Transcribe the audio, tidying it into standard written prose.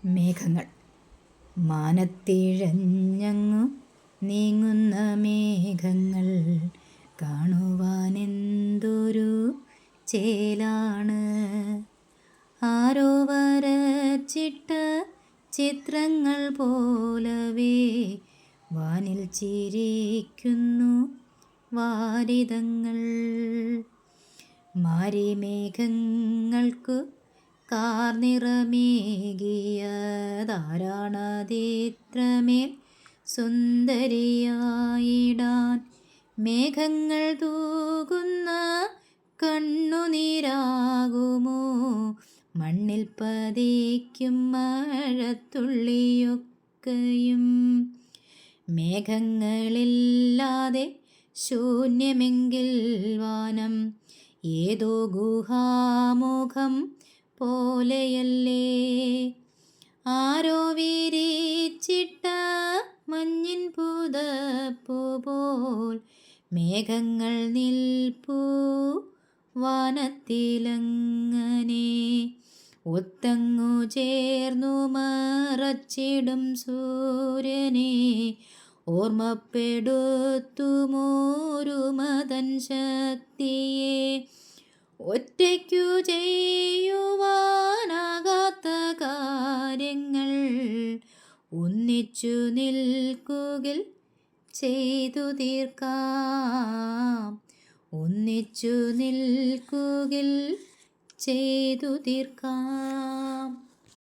മേഘങ്ങൾ മാനത്തിഴഞ്ഞങ്ങു നീങ്ങുന്ന മേഘങ്ങൾ കാണുവാനെന്തൊരു ചേലാണ്. ആരോ വരച്ചിട്ട ചിത്രങ്ങൾ പോലവേ വാനിൽ ചിരിക്കുന്നു വാരിതങ്ങൾ. മാരിമേഘങ്ങൾക്കു കാർനിറമേകിയതാരാണതിത്രമേൽ സുന്ദരിയായിടാൻ. മേഘങ്ങൾ തൂകുന്ന കണ്ണുനീരാകുമോ മണ്ണിൽ പതിക്കും മഴത്തുള്ളിയൊക്കെയും. മേഘങ്ങളില്ലാതെ ശൂന്യമെങ്കിൽ വാനം ഏതോ ഗുഹാമുഖം പോലെയല്ലേ. ആരോ വിരിച്ചിട്ട മഞ്ഞിൻ പുതപ്പുപോൽ മേഘങ്ങൾ നിൽപ്പൂ വാനത്തിലങ്ങനെ. ഒത്തങ്ങു ചേർന്നു മറച്ചിടും സൂര്യനെ ഓർമ്മപ്പെടുത്തുമോരുമതൻ ശക്തിയെ. ഒറ്റയ്ക്കു ചെയ്യുവാനാകാത്ത കാര്യങ്ങൾ ഒന്നിച്ചു നിൽക്കുകിൽ ചെയ്തു തീർക്കാം. ഒന്നിച്ചു നിൽക്കുകിൽ ചെയ്തു തീർക്കാം.